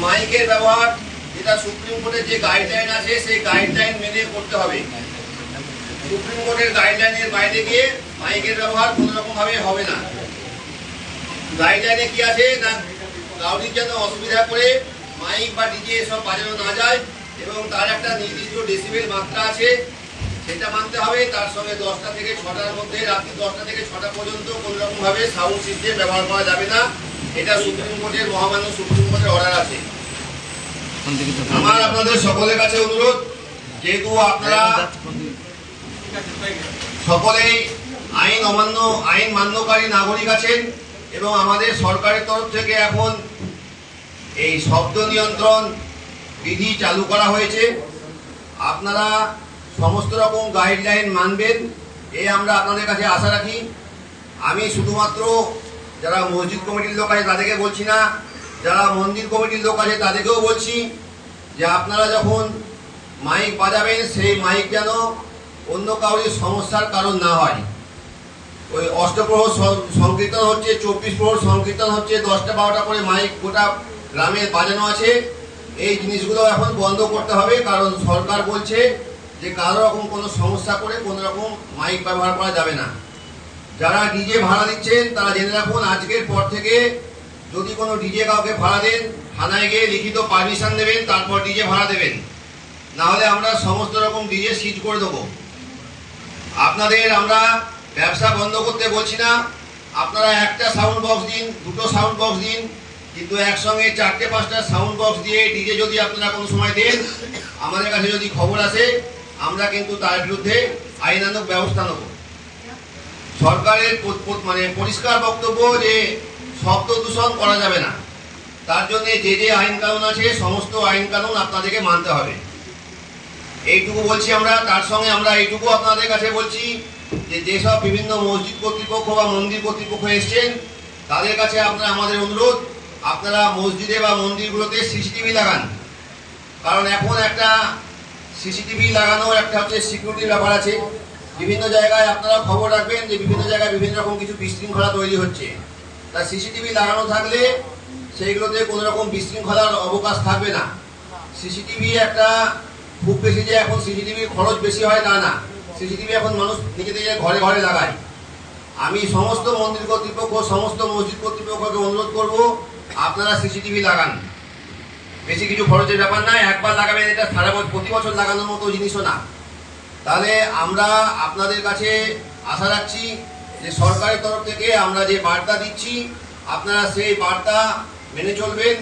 মাইকের ব্যবহার যেটা সুপ্রিম কোর্টের যে গাইডলাইন আছে সেই গাইডলাইন মেনে করতে হবে। সুপ্রিম কোর্টের গাইডলাইনের বাইরে গিয়ে মাইকের ব্যবহার কোনো রকম ভাবে হবে না। গাইডলাইনে কি আছে না, কাউরির যেন অসুবিধা করে মাইক বা ডিজে এসব বাজানো না যায় এবং তার একটা নির্দিষ্ট ডেসিবেল মাত্রা আছে, সেটা মানতে হবে। তার সঙ্গে 10টা থেকে 6টার মধ্যে, রাত্রি 10টা থেকে 6টা পর্যন্ত কোনো রকম ভাবে সাউন্ড সিস্টেম ব্যবহার করা যাবে না। এটা সুপ্রিম কোর্টের মহামান্য সুপ্রিম কোর্টের অর্ডার আছে। আমার আপনাদের সকলের কাছে অনুরোধ, যেহেতু আপনারা সকলেই আইন মান্যকারী নাগরিক আছেন এবং আমাদের সরকারের তরফ থেকে এখন এই শব্দ নিয়ন্ত্রণ বিধি চালু করা হয়েছে, আপনারা সমস্ত রকম গাইডলাইন মানবেন এই আমরা আপনাদের কাছে আশা রাখি। আমি শুধুমাত্র যারা মসজিদ কমিটির লোক আছে তাদেরকে বলছি না, যারা মন্দির কমিটির লোক আছে তাদেরকেও বলছি যে আপনারা যখন মাইক বাজাবেন সেই মাইক যেন অন্য কাউরির সমস্যার কারণ না হয়। ওই অষ্টপ্রহর সংকীর্তন হচ্ছে, 24 প্রহর সংকীর্তন হচ্ছে, 10টা 12টা করে মাইক গোটা গ্রামে বাজানো আছে, এই জিনিসগুলো এখন বন্ধ করতে হবে। কারণ সরকার বলছে যে কারো রকম কোনো সমস্যা করে কোনো রকম মাইক ব্যবহার করা যাবে না। যারা ডিজে ভাড়া দিচ্ছেন তারা জেনে রাখুন, আজকের পর থেকে যদি কোনো ডিজে কাউকে ভাড়া দেন, থানায় গিয়ে লিখিত পারমিশন দেবেন, তারপর ডিজে ভাড়া দেবেন, না হলে আমরা সমস্ত রকম ডিজে সিজ করে দেবো। আপনাদের আমরা ব্যবসা বন্ধ করতে বলছি না, আপনারা একটা সাউন্ড বক্স দিন, দুটো সাউন্ড বক্স দিন, কিন্তু একসঙ্গে 4টে-5টা সাউন্ড বক্স দিয়ে ডিজে যদি আপনারা কোনো সময় দেন, আমাদের কাছে যদি খবর আসে আমরা কিন্তু তার বিরুদ্ধে আইনানুগ ব্যবস্থা নেব। সরকারের মানে পরিষ্কার বক্তব্য যে শব্দ দূষণ করা যাবে না, তার জন্য যে যে আইন কানুন আছে সমস্ত আইন কানুন আপনাদেরকে মানতে হবে, এইটুকু বলছি আমরা। তার সঙ্গে আমরা এইটুকু আপনাদের কাছে বলছি যে যেসব বিভিন্ন মসজিদ কর্তৃপক্ষ বা মন্দির কর্তৃপক্ষ এসছেন তাদের কাছে আমাদের অনুরোধ, আপনারা মসজিদে বা মন্দিরগুলোতে সিসিটিভি লাগান। কারণ এখন একটা সিসিটিভি লাগানোর একটা হচ্ছে সিকিউরিটির ব্যাপার আছে। বিভিন্ন জায়গায় আপনারা খবর রাখবেন যে বিভিন্ন জায়গায় বিভিন্ন রকম কিছু বিশৃঙ্খলা তৈরি হচ্ছে, তা সিসিটিভি লাগানো থাকলে সেইগুলোতে কোনো রকম বিশৃঙ্খলার অবকাশ থাকবে না। সিসিটিভি একটা খুব বেশি যে এখন সিসিটিভির খরচ বেশি হয় তা না, সিসিটিভি এখন মানুষ নিজেদের ঘরে ঘরে লাগায়। আমি সমস্ত মন্দির কর্তৃপক্ষ, সমস্ত মসজিদ কর্তৃপক্ষকে অনুরোধ করব আপনারা সিসিটিভি লাগান। বেশি কিছু খরচের ব্যাপার না, একবার লাগাবেন, এটা সারা বছর প্রতি বছর লাগানোর মতো জিনিসও না। তাহলে আমরা আপনাদের কাছে আশা রাখছি যে সরকারের তরফ থেকে আমরা যে বার্তা দিচ্ছি আপনারা সেই বার্তা মেনে চলবেন।